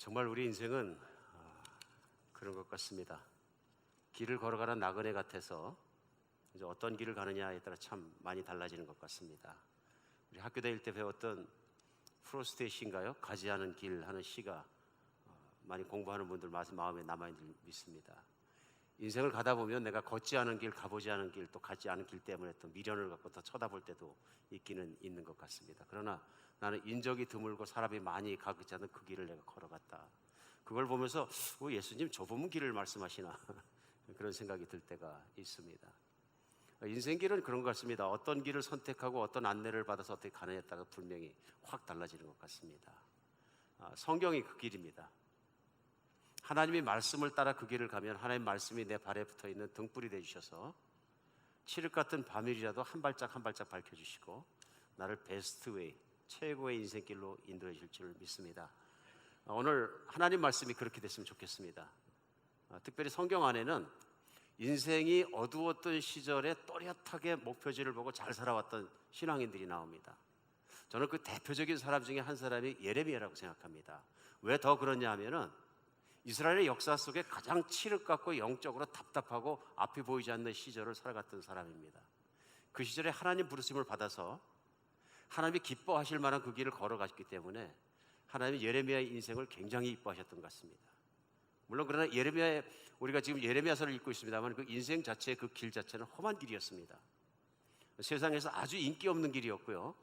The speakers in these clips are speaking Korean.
정말 우리 인생은 그런 것 같습니다. 길을 걸어가는 나그네 같아서 이제 어떤 길을 가느냐에 따라 참 많이 달라지는 것 같습니다. 우리 학교 다닐 때 배웠던 프로스트의 시인가요? 가지 않은 길 하는 시가 많이 공부하는 분들 마음에 남아있는 줄 믿습니다. 인생을 가다 보면 내가 걷지 않은 길, 가보지 않은 길, 또 가지 않은 길 때문에 또 미련을 갖고 더 쳐다볼 때도 있기는 있는 것 같습니다. 그러나 나는 인적이 드물고 사람이 많이 가지 않은 그 길을 내가 걸어갔다. 그걸 보면서 예수님 좁은 길을 말씀하시나 그런 생각이 들 때가 있습니다. 인생길은 그런 것 같습니다. 어떤 길을 선택하고 어떤 안내를 받아서 어떻게 가느냐에 따라 분명히 확 달라지는 것 같습니다. 성경이 그 길입니다. 하나님의 말씀을 따라 그 길을 가면 하나님의 말씀이 내 발에 붙어있는 등불이 되주셔서 칠흑 같은 밤일이라도 한 발짝 한 발짝 밝혀주시고 나를 베스트 웨이, 최고의 인생길로 인도해 주실 줄 믿습니다. 오늘 하나님 말씀이 그렇게 됐으면 좋겠습니다. 특별히 성경 안에는 인생이 어두웠던 시절에 또렷하게 목표지를 보고 잘 살아왔던 신앙인들이 나옵니다. 저는 그 대표적인 사람 중에 한 사람이 예레미야라고 생각합니다. 왜 더 그러냐 하면은 이스라엘의 역사 속에 가장 칠흑 같고 영적으로 답답하고 앞이 보이지 않는 시절을 살아갔던 사람입니다. 그 시절에 하나님 부르심을 받아서 하나님이 기뻐하실 만한 그 길을 걸어갔기 때문에 하나님이 예레미야의 인생을 굉장히 이뻐하셨던 것 같습니다. 물론 그러나 우리가 지금 예레미야서를 읽고 있습니다만 그 인생 자체의 그 길 자체는 험한 길이었습니다. 세상에서 아주 인기 없는 길이었고요.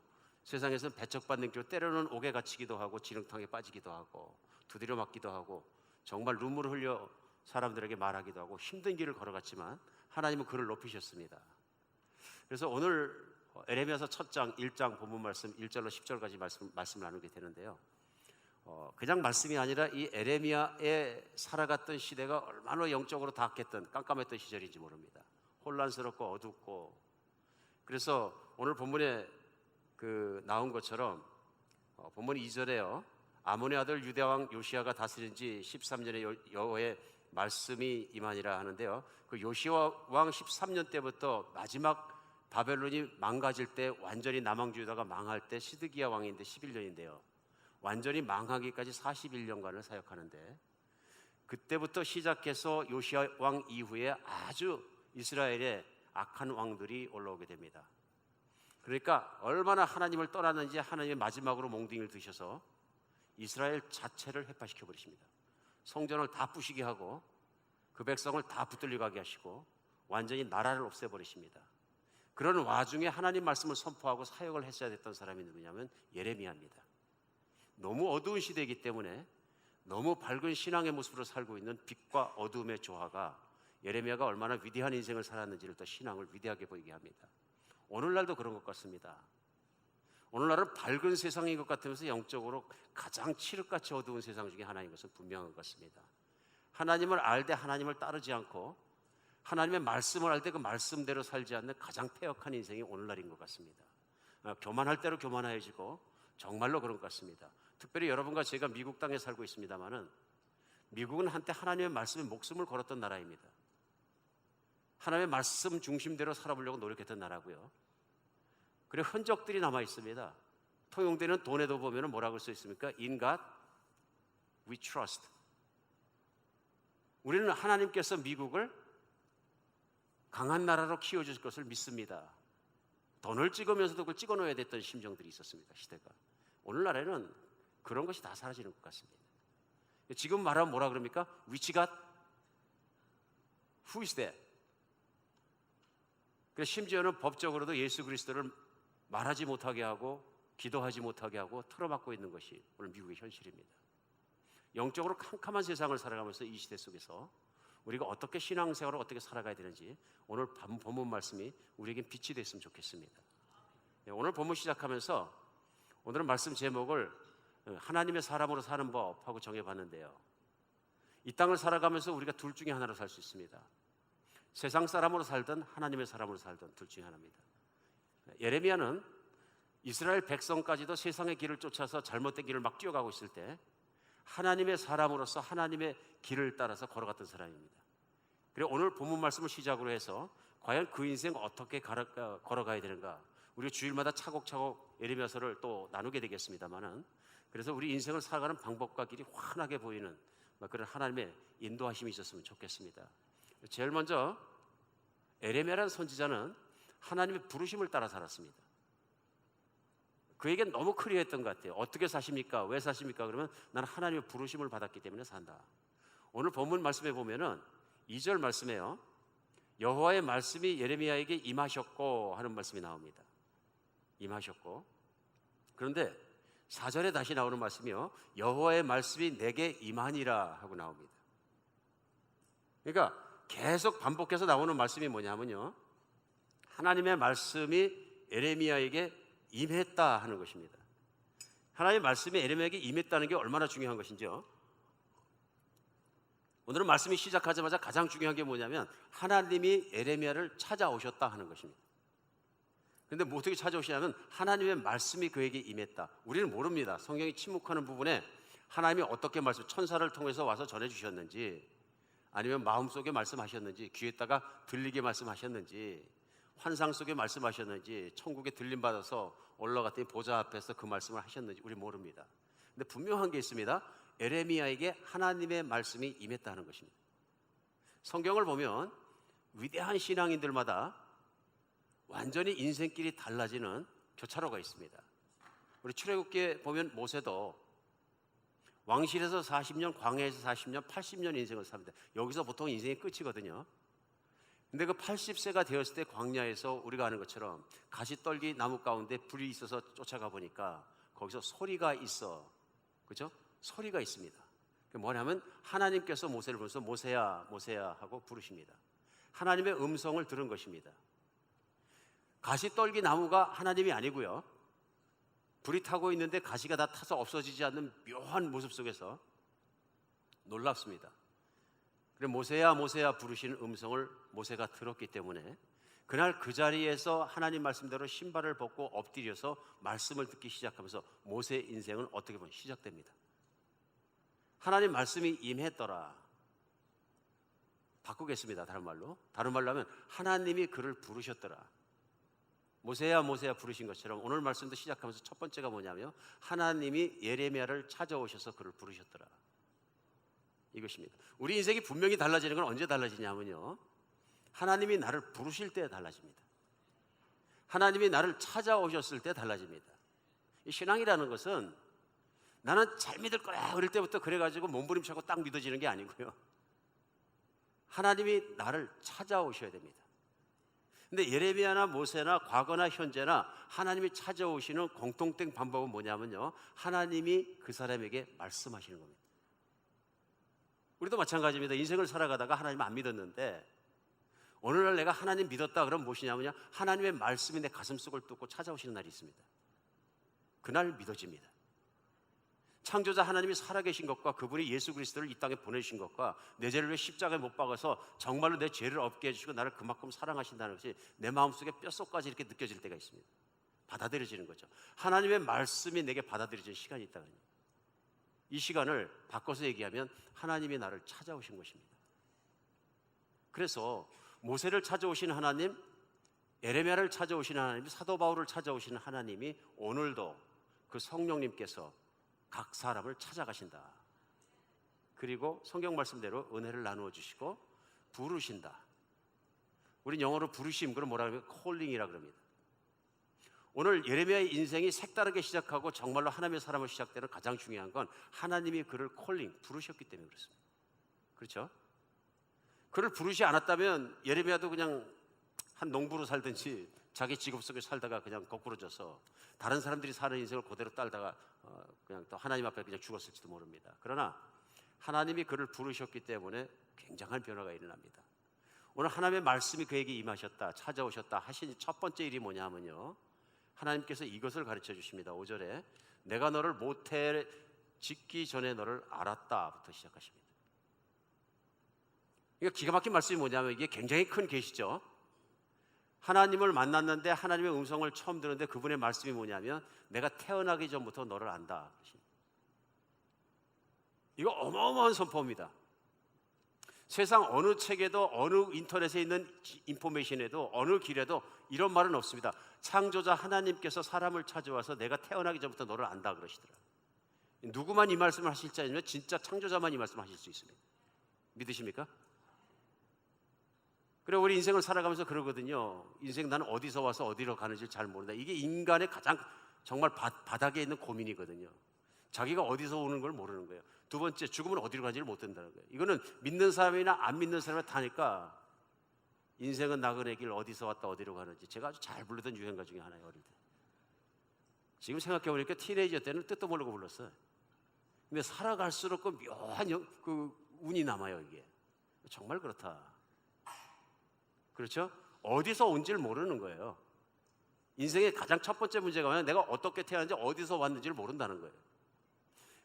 세상에서는 배척받는 길로 때로는 옥에 갇히기도 하고 지렁탕에 빠지기도 하고 두드려 맞기도 하고 정말 눈물을 흘려 사람들에게 말하기도 하고 힘든 길을 걸어갔지만 하나님은 그를 높이셨습니다. 그래서 오늘 예레미야서 첫 장 1장 본문 말씀 1절로 10절까지 말씀을 나누게 되는데요. 그냥 말씀이 아니라 이 예레미야의 살아갔던 시대가 얼마나 영적으로 다악했던 깜깜했던 시절인지 모릅니다. 혼란스럽고 어둡고. 그래서 오늘 본문에 나온 것처럼 본문 2절에요. 아몬의 아들 유다왕 요시야가 다스린 지 13년의 여호와의 말씀이 임하니라 하는데요. 그 요시야 왕 13년 때부터 마지막 바벨론이 망가질 때 완전히 남왕주다가 망할 때 시드기야 왕인데 11년인데요. 완전히 망하기까지 41년간을 사역하는데 그때부터 시작해서 요시야 왕 이후에 아주 이스라엘의 악한 왕들이 올라오게 됩니다. 그러니까 얼마나 하나님을 떠났는지 하나님의 마지막으로 몽둥이를 드셔서 이스라엘 자체를 해파시켜 버리십니다. 성전을 다 부시게 하고 그 백성을 다 붙들려 가게 하시고 완전히 나라를 없애버리십니다. 그런 와중에 하나님 말씀을 선포하고 사역을 했어야 됐던 사람이 누구냐면 예레미야입니다. 너무 어두운 시대이기 때문에 너무 밝은 신앙의 모습으로 살고 있는 빛과 어두움의 조화가 예레미야가 얼마나 위대한 인생을 살았는지를 더 신앙을 위대하게 보이게 합니다. 오늘날도 그런 것 같습니다. 오늘날은 밝은 세상인 것 같으면서 영적으로 가장 칠흑같이 어두운 세상 중에 하나인 것은 분명한 것 같습니다. 하나님을 알되 하나님을 따르지 않고 하나님의 말씀을 알 때 그 말씀대로 살지 않는 가장 패역한 인생이 오늘날인 것 같습니다. 교만할 대로 교만해지고 정말로 그런 것 같습니다. 특별히 여러분과 제가 미국 땅에 살고 있습니다만은 미국은 한때 하나님의 말씀에 목숨을 걸었던 나라입니다. 하나님의 말씀 중심대로 살아보려고 노력했던 나라고요. 그리고 흔적들이 남아 있습니다. 통용되는 돈에도 보면 뭐라고 써 있습니까? In God we trust. 우리는 하나님께서 미국을 강한 나라로 키워주실 것을 믿습니다. 돈을 찍으면서도 그걸 찍어놓아야 됐던 심정들이 있었습니다. 시대가. 오늘날에는 그런 것이 다 사라지는 것 같습니다. 지금 말하면 뭐라 그럽니까? Which God? Who is that? 그래서 심지어는 법적으로도 예수 그리스도를 말하지 못하게 하고 기도하지 못하게 하고 틀어막고 있는 것이 오늘 미국의 현실입니다. 영적으로 캄캄한 세상을 살아가면서 이 시대 속에서 우리가 어떻게 신앙생활을 어떻게 살아가야 되는지 오늘 본문 말씀이 우리에게 빛이 됐으면 좋겠습니다. 오늘 본문 시작하면서 오늘은 말씀 제목을 하나님의 사람으로 사는 법하고 정해봤는데요. 이 땅을 살아가면서 우리가 둘 중에 하나로 살 수 있습니다. 세상 사람으로 살든 하나님의 사람으로 살든 둘 중에 하나입니다. 예레미야는 이스라엘 백성까지도 세상의 길을 쫓아서 잘못된 길을 막 뛰어가고 있을 때 하나님의 사람으로서 하나님의 길을 따라서 걸어갔던 사람입니다. 그리고 오늘 본문 말씀을 시작으로 해서 과연 그 인생 어떻게 걸어가야 되는가, 우리가 주일마다 차곡차곡 예레미야서를 또 나누게 되겠습니다만은, 그래서 우리 인생을 살아가는 방법과 길이 환하게 보이는 그런 하나님의 인도하심이 있었으면 좋겠습니다. 제일 먼저 에레미야라는 선지자는 하나님의 부르심을 따라 살았습니다. 그에겐 너무 클리어했던 것 같아요. 어떻게 사십니까? 왜 사십니까? 그러면 나는 하나님의 부르심을 받았기 때문에 산다. 오늘 본문 말씀에 보면은 2절 말씀에요, 여호와의 말씀이 예레미야에게 임하셨고 하는 말씀이 나옵니다. 임하셨고. 그런데 4절에 다시 나오는 말씀이요, 여호와의 말씀이 내게 임하니라 하고 나옵니다. 그러니까 계속 반복해서 나오는 말씀이 뭐냐면요, 하나님의 말씀이 에레미야에게 임했다 하는 것입니다. 하나님의 말씀이 에레미야에게 임했다는 게 얼마나 중요한 것인지요. 오늘은 말씀이 시작하자마자 가장 중요한 게 뭐냐면 하나님이 에레미야를 찾아오셨다 하는 것입니다. 그런데 뭐 어떻게 찾아오시냐면 하나님의 말씀이 그에게 임했다. 우리는 모릅니다. 성경이 침묵하는 부분에 하나님이 어떻게 말씀, 천사를 통해서 와서 전해주셨는지, 아니면 마음속에 말씀하셨는지, 귀에다가 들리게 말씀하셨는지, 환상 속에 말씀하셨는지, 천국에 들림 받아서 올라갔더니 보좌 앞에서 그 말씀을 하셨는지 우리 모릅니다. 근데 분명한 게 있습니다. 에레미야에게 하나님의 말씀이 임했다는 것입니다. 성경을 보면 위대한 신앙인들마다 완전히 인생길이 달라지는 교차로가 있습니다. 우리 출애굽기에 보면 모세도 왕실에서 40년, 광야에서 40년, 80년 인생을 삽니다. 여기서 보통 인생이 끝이거든요. 근데 그 80세가 되었을 때 광야에서 우리가 아는 것처럼 가시떨기 나무 가운데 불이 있어서 쫓아가 보니까 거기서 소리가 있어. 그죠? 소리가 있습니다. 그게 뭐냐면 하나님께서 모세를 부르셔서 모세야, 모세야 하고 부르십니다. 하나님의 음성을 들은 것입니다. 가시떨기 나무가 하나님이 아니고요, 불이 타고 있는데 가시가 다 타서 없어지지 않는 묘한 모습 속에서 놀랍습니다. 그래서 모세야 모세야 부르시는 음성을 모세가 들었기 때문에 그날 그 자리에서 하나님 말씀대로 신발을 벗고 엎드려서 말씀을 듣기 시작하면서 모세의 인생은 어떻게 보면 시작됩니다. 하나님 말씀이 임했더라. 바꾸겠습니다. 다른 말로 하면 하나님이 그를 부르셨더라. 모세야 모세야 부르신 것처럼 오늘 말씀도 시작하면서 첫 번째가 뭐냐면 하나님이 예레미야를 찾아오셔서 그를 부르셨더라. 이것입니다. 우리 인생이 분명히 달라지는 건 언제 달라지냐면요, 하나님이 나를 부르실 때 달라집니다. 하나님이 나를 찾아오셨을 때 달라집니다. 이 신앙이라는 것은 나는 잘 믿을 거야 그럴 때부터 그래가지고 몸부림치고 딱 믿어지는 게 아니고요, 하나님이 나를 찾아오셔야 됩니다. 근데 예레미야나 모세나 과거나 현재나 하나님이 찾아오시는 공통된 방법은 뭐냐면요, 하나님이 그 사람에게 말씀하시는 겁니다. 우리도 마찬가지입니다. 인생을 살아가다가 하나님 안 믿었는데 오늘날 내가 하나님 믿었다 그러면 무엇이냐면요, 하나님의 말씀이 내 가슴속을 뚫고 찾아오시는 날이 있습니다. 그날 믿어집니다. 창조자 하나님이 살아계신 것과 그분이 예수 그리스도를 이 땅에 보내주신 것과 내 죄를 위해 십자가에 못 박아서 정말로 내 죄를 없게 해주시고 나를 그만큼 사랑하신다는 것이 내 마음속에 뼛속까지 이렇게 느껴질 때가 있습니다. 받아들여지는 거죠. 하나님의 말씀이 내게 받아들여지는 시간이 있다거든요. 이 시간을 바꿔서 얘기하면 하나님이 나를 찾아오신 것입니다. 그래서 모세를 찾아오신 하나님, 에레미야를 찾아오신 하나님, 사도 바울을 찾아오시는 하나님이 오늘도 그 성령님께서 각 사람을 찾아가신다. 그리고 성경 말씀대로 은혜를 나누어 주시고 부르신다. 우린 영어로 부르심, 그럼 뭐라 그러면 콜링이라 그럽니다. 오늘 예레미야의 인생이 색다르게 시작하고 정말로 하나님의 사람으로 시작되는 가장 중요한 건 하나님이 그를 콜링, 부르셨기 때문에 그렇습니다. 그렇죠? 그를 부르시 않았다면 예레미야도 그냥 한 농부로 살든지 자기 직업 속에 살다가 그냥 거꾸로져서 다른 사람들이 사는 인생을 그대로 따르다가 그냥 또 하나님 앞에 그냥 죽었을지도 모릅니다. 그러나 하나님이 그를 부르셨기 때문에 굉장한 변화가 일어납니다. 오늘 하나님의 말씀이 그에게 임하셨다, 찾아오셨다 하신 첫 번째 일이 뭐냐면요, 하나님께서 이것을 가르쳐 주십니다. 5절에 내가 너를 모태 짓기 전에 너를 알았다부터 시작하십니다. 이거 기가 막힌 말씀이 뭐냐면 이게 굉장히 큰 계시죠. 하나님을 만났는데 하나님의 음성을 처음 듣는데 그분의 말씀이 뭐냐면 내가 태어나기 전부터 너를 안다. 이거 어마어마한 선포입니다. 세상 어느 책에도 어느 인터넷에 있는 인포메이션에도 어느 길에도 이런 말은 없습니다. 창조자 하나님께서 사람을 찾아와서 내가 태어나기 전부터 너를 안다 그러시더라고요. 누구만 이 말씀을 하실지 아니면 진짜 창조자만 이 말씀을 하실 수 있습니다. 믿으십니까? 그래 우리 인생을 살아가면서 그러거든요. 인생 나는 어디서 와서 어디로 가는지 잘 모른다. 이게 인간의 가장 정말 바닥에 있는 고민이거든요. 자기가 어디서 오는 걸 모르는 거예요. 두 번째, 죽으면 어디로 가는지를 못 든다는 거예요. 이거는 믿는 사람이나 안 믿는 사람이 다니까 인생은 나그네 길 어디서 왔다 어디로 가는지 제가 아주 잘 부르던 유행가 중에 하나예요. 어릴 때. 지금 생각해보니까 티네이저 때는 뜻도 모르고 불렀어요. 근데 살아갈수록 그 묘한 그 운이 남아요. 이게 정말 그렇다. 그렇죠? 어디서 온지를 모르는 거예요. 인생의 가장 첫 번째 문제가 뭐냐면 내가 어떻게 태어났는지 어디서 왔는지를 모른다는 거예요.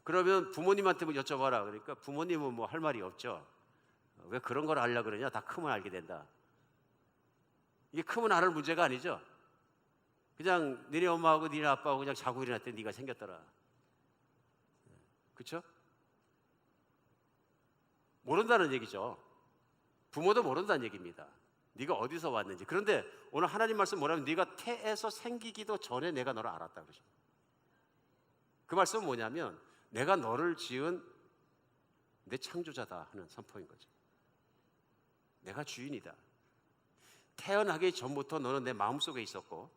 그러면 부모님한테 뭐 여쭤봐라. 그러니까 부모님은 뭐 할 말이 없죠. 왜 그런 걸 알려고 그러냐? 다 크면 알게 된다. 이게 크면 알을 문제가 아니죠. 그냥 니네 엄마하고 니네 아빠하고 그냥 자고 일어났을 때 네가 생겼더라. 그렇죠? 모른다는 얘기죠. 부모도 모른다는 얘기입니다. 네가 어디서 왔는지. 그런데 오늘 하나님 말씀 뭐냐면 네가 태에서 생기기도 전에 내가 너를 알았다 그러죠. 그 말씀은 뭐냐면 내가 너를 지은 내 창조자다 하는 선포인 거죠. 내가 주인이다. 태어나기 전부터 너는 내 마음속에 있었고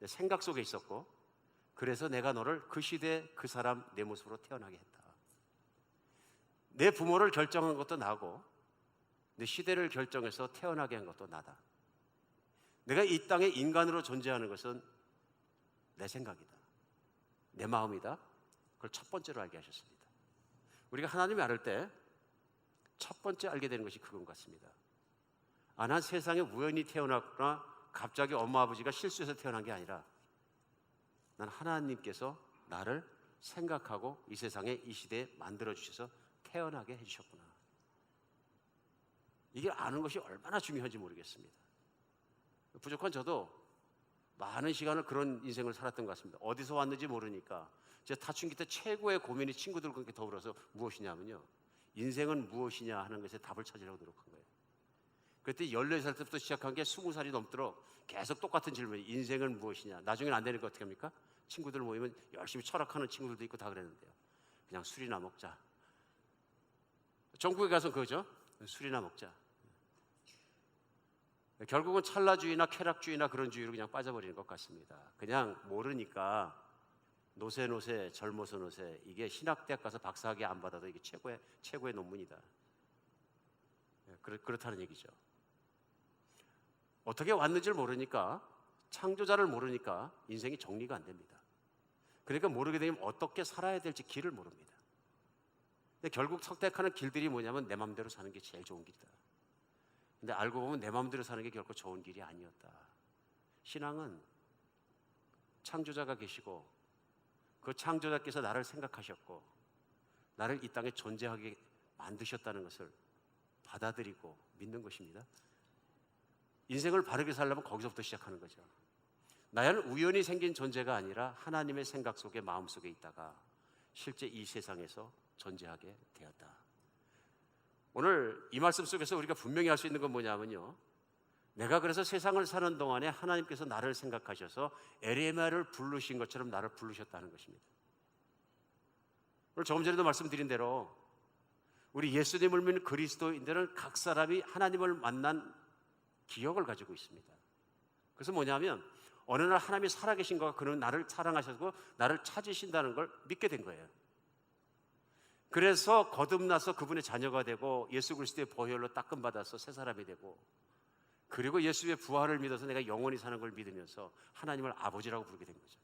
내 생각 속에 있었고 그래서 내가 너를 그 시대 그 사람 내 모습으로 태어나게 했다. 내 부모를 결정한 것도 나고 내 시대를 결정해서 태어나게 한 것도 나다. 내가 이 땅에 인간으로 존재하는 것은 내 생각이다. 내 마음이다. 그걸 첫 번째로 알게 하셨습니다. 우리가 하나님을 알을 때 첫 번째 알게 되는 것이 그건 같습니다. 난 세상에 우연히 태어났거나 갑자기 엄마 아버지가 실수해서 태어난 게 아니라 난 하나님께서 나를 생각하고 이 세상에 이 시대에 만들어주셔서 태어나게 해주셨구나. 이게 아는 것이 얼마나 중요한지 모르겠습니다. 부족한 저도 많은 시간을 그런 인생을 살았던 것 같습니다. 어디서 왔는지 모르니까 제가 사춘기 때 최고의 고민이 친구들과 함께 더불어서 무엇이냐면요, 인생은 무엇이냐 하는 것에 답을 찾으려고 노력한 거예요. 그때 14살 때부터 시작한 게 20살이 넘도록 계속 똑같은 질문이 인생은 무엇이냐. 나중에는 안 되니까 어떻게 합니까? 친구들 모이면 열심히 철학하는 친구들도 있고 다 그랬는데요. 그냥 술이나 먹자. 전국에 가서 그거죠. 술이나 먹자. 결국은 찰나주의나 쾌락주의나 그런 주의로 그냥 빠져버리는 것 같습니다. 그냥 모르니까 노세 젊어서 노세. 이게 신학대학 가서 박사학위 안 받아도 이게 최고의 논문이다. 그렇다는 얘기죠. 어떻게 왔는지를 모르니까, 창조자를 모르니까 인생이 정리가 안 됩니다. 그러니까 모르게 되면 어떻게 살아야 될지 길을 모릅니다. 근데 결국 선택하는 길들이 뭐냐면 내 마음대로 사는 게 제일 좋은 길이다. 근데 알고 보면 내 마음대로 사는 게 결코 좋은 길이 아니었다. 신앙은 창조자가 계시고 그 창조자께서 나를 생각하셨고 나를 이 땅에 존재하게 만드셨다는 것을 받아들이고 믿는 것입니다. 인생을 바르게 살려면 거기서부터 시작하는 거죠. 나는 우연히 생긴 존재가 아니라 하나님의 생각 속에 마음 속에 있다가 실제 이 세상에서 존재하게 되었다. 오늘 이 말씀 속에서 우리가 분명히 할 수 있는 건 뭐냐면요, 내가 그래서 세상을 사는 동안에 하나님께서 나를 생각하셔서 에레미야를 부르신 것처럼 나를 부르셨다는 것입니다. 오늘 조금 전에도 말씀드린 대로 우리 예수님을 믿는 그리스도인들은 각 사람이 하나님을 만난 기억을 가지고 있습니다. 그래서 뭐냐면 어느 날 하나님이 살아계신 것과 그는 나를 사랑하셔서 나를 찾으신다는 걸 믿게 된 거예요. 그래서 거듭나서 그분의 자녀가 되고 예수 그리스도의 보혈로 닦음받아서 새 사람이 되고, 그리고 예수의 부활을 믿어서 내가 영원히 사는 걸 믿으면서 하나님을 아버지라고 부르게 된 거죠.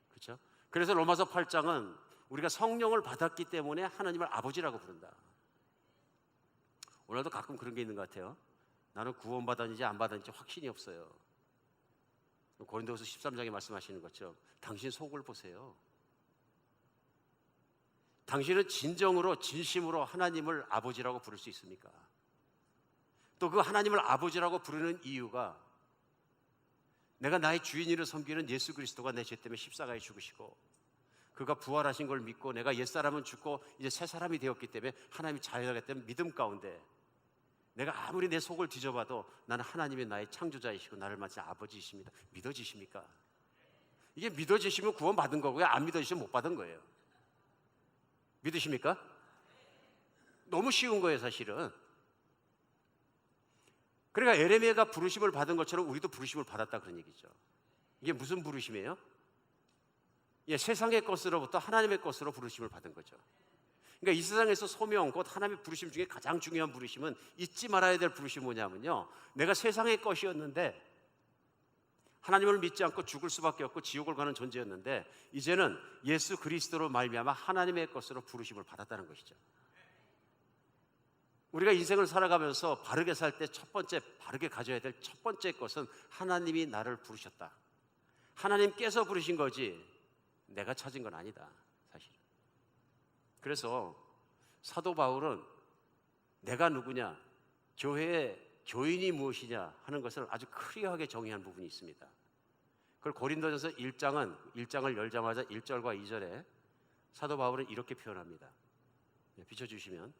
그렇죠? 그래서 로마서 8장은 우리가 성령을 받았기 때문에 하나님을 아버지라고 부른다. 오늘도 가끔 그런 게 있는 것 같아요. 나는 구원받았는지 안 받았는지 확신이 없어요. 고린도후서 13장에 말씀하시는 것처럼 당신 속을 보세요. 당신은 진정으로 진심으로 하나님을 아버지라고 부를 수 있습니까? 또 그 하나님을 아버지라고 부르는 이유가 내가 나의 주인으로 섬기는 예수 그리스도가 내 죄 때문에 십자가에 죽으시고 그가 부활하신 걸 믿고 내가 옛사람은 죽고 이제 새 사람이 되었기 때문에 하나님이 자유하겠다는 믿음 가운데 내가 아무리 내 속을 뒤져봐도 나는 하나님이 나의 창조자이시고 나를 맡은 아버지이십니다. 믿어지십니까? 이게 믿어지시면 구원받은 거고요, 안 믿어지시면 못 받은 거예요. 믿으십니까? 너무 쉬운 거예요, 사실은. 그러니까 에레미야가 부르심을 받은 것처럼 우리도 부르심을 받았다, 그런 얘기죠. 이게 무슨 부르심이에요? 예, 세상의 것으로부터 하나님의 것으로 부르심을 받은 거죠. 그러니까 이 세상에서 소명, 곧 하나님의 부르심 중에 가장 중요한 부르심은 잊지 말아야 될 부르심이 뭐냐면요, 내가 세상의 것이었는데 하나님을 믿지 않고 죽을 수밖에 없고 지옥을 가는 존재였는데 이제는 예수 그리스도로 말미암아 하나님의 것으로 부르심을 받았다는 것이죠. 우리가 인생을 살아가면서 바르게 살 때 첫 번째, 바르게 가져야 될 첫 번째 것은 하나님이 나를 부르셨다. 하나님께서 부르신 거지 내가 찾은 건 아니다, 사실. 그래서 사도 바울은 내가 누구냐, 교회의 교인이 무엇이냐 하는 것을 아주 클리어하게 정의한 부분이 있습니다. 그걸 고린도전서 1장을 열자마자 1절과 2절에 사도 바울은 이렇게 표현합니다. 비춰주시면,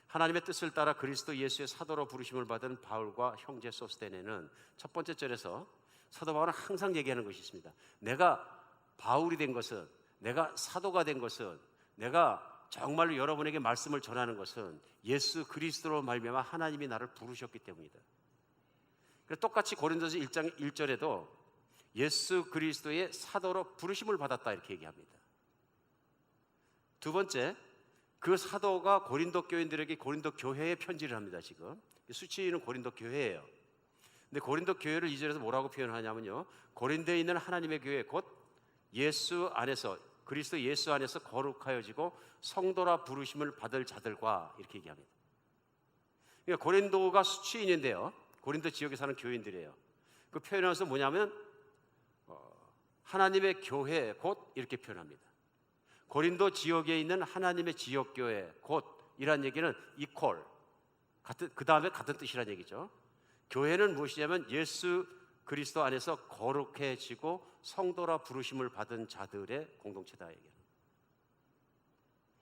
하나님의 뜻을 따라 그리스도 예수의 사도로 부르심을 받은 바울과 형제 소스데네는, 첫 번째 절에서 사도 바울은 항상 얘기하는 것이 있습니다. 내가 바울이 된 것은, 내가 사도가 된 것은, 내가 정말로 여러분에게 말씀을 전하는 것은 예수 그리스도로 말미암아 하나님이 나를 부르셨기 때문이다. 똑같이 고린도서 1장 1절에도 예수 그리스도의 사도로 부르심을 받았다, 이렇게 얘기합니다. 두 번째, 그 사도가 고린도 교인들에게 고린도 교회에 편지를 합니다. 지금 수치는 고린도 교회예요. 근데 고린도 교회를 2절에서 뭐라고 표현하냐면요, 고린도에 있는 하나님의 교회, 곧 예수 안에서, 그리스도 예수 안에서 거룩하여지고 성도라 부르심을 받을 자들과, 이렇게 얘기합니다. 그러니까 고린도가 수치인인데요, 고린도 지역에 사는 교인들이에요. 그 표현에서 뭐냐면 하나님의 교회, 곧 이렇게 표현합니다. 고린도 지역에 있는 하나님의 지역교회, 곧 이란 얘기는 이퀄, 그 다음에 같은 뜻이란 얘기죠. 교회는 무엇이냐면 예수 그리스도 안에서 거룩해지고 성도라 부르심을 받은 자들의 공동체다, 얘기합니다.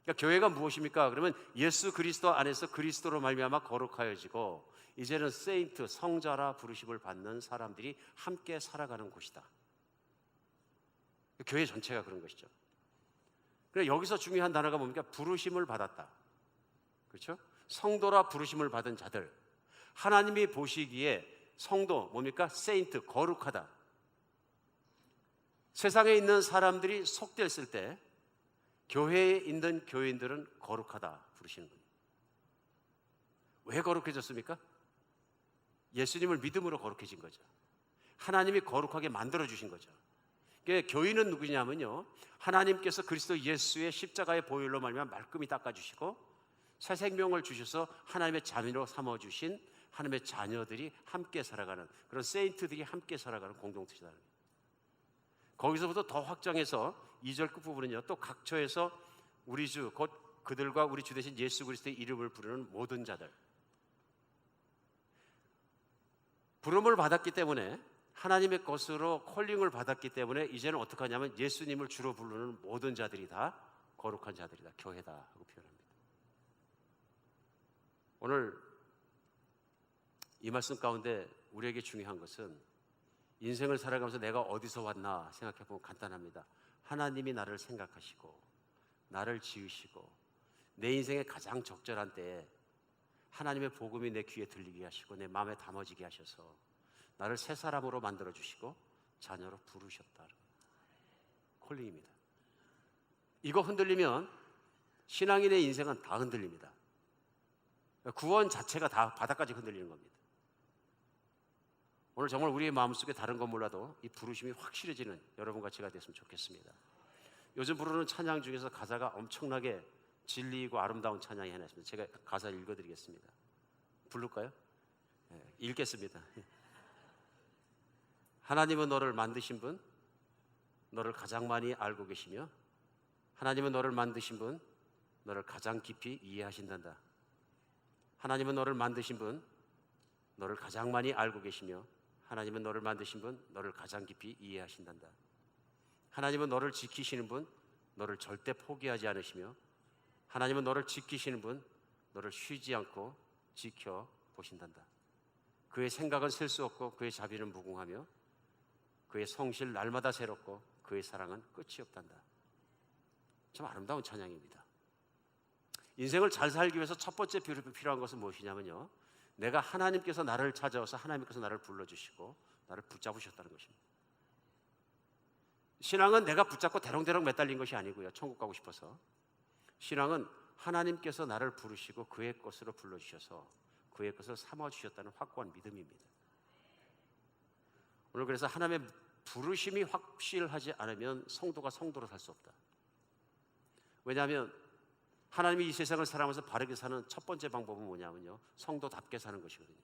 그러니까 교회가 무엇입니까? 그러면 예수 그리스도 안에서 그리스도로 말미암아 거룩하여지고 이제는 세인트, 성자라 부르심을 받는 사람들이 함께 살아가는 곳이다. 교회 전체가 그런 것이죠. 그래서 여기서 중요한 단어가 뭡니까? 부르심을 받았다. 그렇죠? 성도라 부르심을 받은 자들. 하나님이 보시기에 성도, 뭡니까? 세인트, 거룩하다. 세상에 있는 사람들이 속되었을 때 교회에 있는 교인들은 거룩하다 부르시는 겁니다. 왜 거룩해졌습니까? 예수님을 믿음으로 거룩해진 거죠. 하나님이 거룩하게 만들어주신 거죠. 교인은 누구냐면요, 하나님께서 그리스도 예수의 십자가의 보혈로 말미암아 말끔히 닦아주시고 새 생명을 주셔서 하나님의 자녀로 삼아주신 하나님의 자녀들이 함께 살아가는, 그런 세인트들이 함께 살아가는 공동체다. 거기서부터 더 확장해서 2절 끝부분은요, 또 각처에서 우리 주, 곧 그들과 우리 주 대신 예수 그리스도의 이름을 부르는 모든 자들. 부름을 받았기 때문에, 하나님의 것으로 콜링을 받았기 때문에 이제는 어떻게 하냐면 예수님을 주로 부르는 모든 자들이 다 거룩한 자들이다, 교회다 하고 표현합니다. 오늘 이 말씀 가운데 우리에게 중요한 것은, 인생을 살아가면서 내가 어디서 왔나 생각해 보면 간단합니다. 하나님이 나를 생각하시고 나를 지으시고 내 인생의 가장 적절한 때에 하나님의 복음이 내 귀에 들리게 하시고 내 마음에 담아지게 하셔서 나를 새 사람으로 만들어 주시고 자녀로 부르셨다. 콜링입니다. 이거 흔들리면 신앙인의 인생은 다 흔들립니다. 구원 자체가 다 바닥까지 흔들리는 겁니다. 오늘 정말 우리의 마음속에 다른 건 몰라도 이 부르심이 확실해지는 여러분과 제가 됐으면 좋겠습니다. 요즘 부르는 찬양 중에서 가사가 엄청나게 진리이고 아름다운 찬양이 하나 있습니다. 제가 가사 읽어드리겠습니다. 부를까요? 네, 읽겠습니다. 하나님은 너를 만드신 분, 너를 가장 많이 알고 계시며, 하나님은 너를 만드신 분, 너를 가장 깊이 이해하신단다. 하나님은 너를 만드신 분, 너를 가장 많이 알고 계시며, 하나님은 너를 만드신 분, 너를 가장 깊이 이해하신단다. 하나님은 너를 지키시는 분, 너를 절대 포기하지 않으시며 하나님은 너를 지키시는 분, 너를 쉬지 않고 지켜보신단다. 그의 생각은 셀 수 없고 그의 자비는 무궁하며 그의 성실 날마다 새롭고 그의 사랑은 끝이 없단다. 참 아름다운 찬양입니다. 인생을 잘 살기 위해서 첫 번째 필요한 것은 무엇이냐면요, 내가 하나님께서 나를 찾아와서 하나님께서 나를 불러주시고 나를 붙잡으셨다는 것입니다. 신앙은 내가 붙잡고 대롱대롱 매달린 것이 아니고요, 천국 가고 싶어서. 신앙은 하나님께서 나를 부르시고 그의 것으로 불러주셔서 그의 것을 삼아주셨다는 확고한 믿음입니다. 오늘 그래서 하나님의 부르심이 확실하지 않으면 성도가 성도로 살 수 없다. 왜냐하면 하나님이 이 세상을 살아가면서 바르게 사는 첫 번째 방법은 뭐냐면요, 성도답게 사는 것이거든요.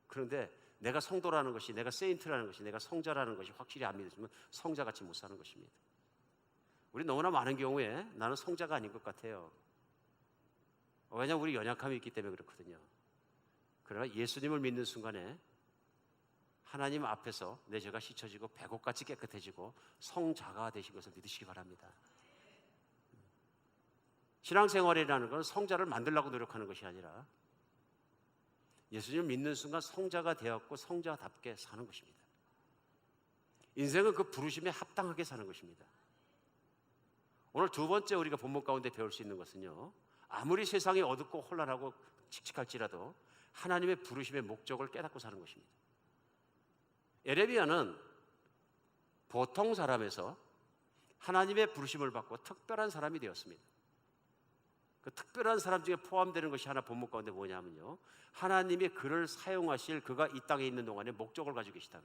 그런데 내가 성도라는 것이, 내가 세인트라는 것이, 내가 성자라는 것이 확실히 안 믿어지면 성자같이 못 사는 것입니다. 우리 너무나 많은 경우에 나는 성자가 아닌 것 같아요. 왜냐하면 우리 연약함이 있기 때문에 그렇거든요. 그러나 예수님을 믿는 순간에 하나님 앞에서 내 죄가 씻어지고 백옥같이 깨끗해지고 성자가 되신 것을 믿으시기 바랍니다. 신앙생활이라는 것은 성자를 만들려고 노력하는 것이 아니라 예수님을 믿는 순간 성자가 되었고 성자답게 사는 것입니다. 인생은 그 부르심에 합당하게 사는 것입니다. 오늘 두 번째 우리가 본문 가운데 배울 수 있는 것은요, 아무리 세상이 어둡고 혼란하고 칙칙할지라도 하나님의 부르심의 목적을 깨닫고 사는 것입니다. 에레미야는 보통 사람에서 하나님의 부르심을 받고 특별한 사람이 되었습니다. 그 특별한 사람 중에 포함되는 것이 하나 본문 가운데 뭐냐면요, 하나님이 그를 사용하실 그가 이 땅에 있는 동안에 목적을 가지고 계시다.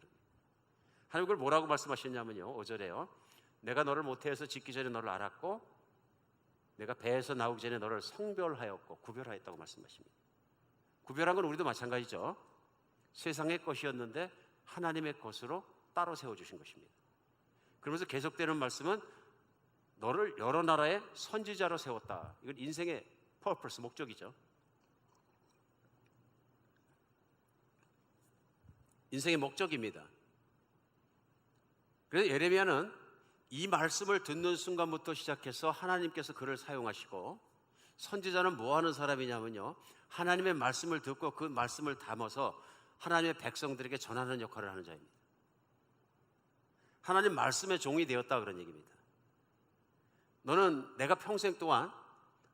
하나님 그걸 뭐라고 말씀하셨냐면요, 5절에요. 내가 너를 모태에서 짓기 전에 너를 알았고 내가 배에서 나오기 전에 너를 성별하였고 구별하였다고 말씀하십니다. 구별한 건 우리도 마찬가지죠. 세상의 것이었는데 하나님의 것으로 따로 세워주신 것입니다. 그러면서 계속되는 말씀은 너를 여러 나라의 선지자로 세웠다. 이건 인생의 purpose, 목적이죠. 인생의 목적입니다. 그래서 예레미야는 이 말씀을 듣는 순간부터 시작해서 하나님께서 그를 사용하시고, 선지자는 뭐 하는 사람이냐면요, 하나님의 말씀을 듣고 그 말씀을 담아서 하나님의 백성들에게 전하는 역할을 하는 자입니다. 하나님 말씀의 종이 되었다, 그런 얘기입니다. 너는 내가 평생 동안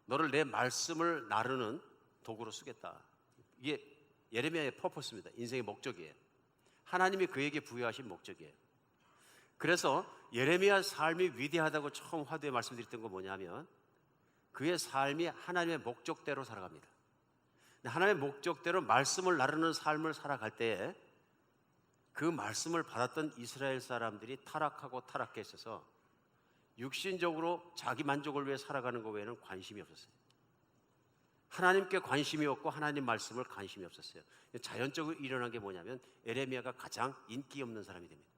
너를 내 말씀을 나르는 도구로 쓰겠다. 이게 예레미야의 퍼포스입니다. 인생의 목적이에요. 하나님이 그에게 부여하신 목적이에요. 그래서 예레미야 삶이 위대하다고 처음 화두에 말씀드렸던 건 뭐냐면, 그의 삶이 하나님의 목적대로 살아갑니다. 하나님의 목적대로 말씀을 나르는 삶을 살아갈 때에 그 말씀을 받았던 이스라엘 사람들이 타락하고 타락해 있어서 육신적으로 자기 만족을 위해 살아가는 것 외에는 관심이 없었어요. 하나님께 관심이 없고 하나님 말씀을 관심이 없었어요. 자연적으로 일어난 게 뭐냐면 에레미야가 가장 인기 없는 사람이 됩니다.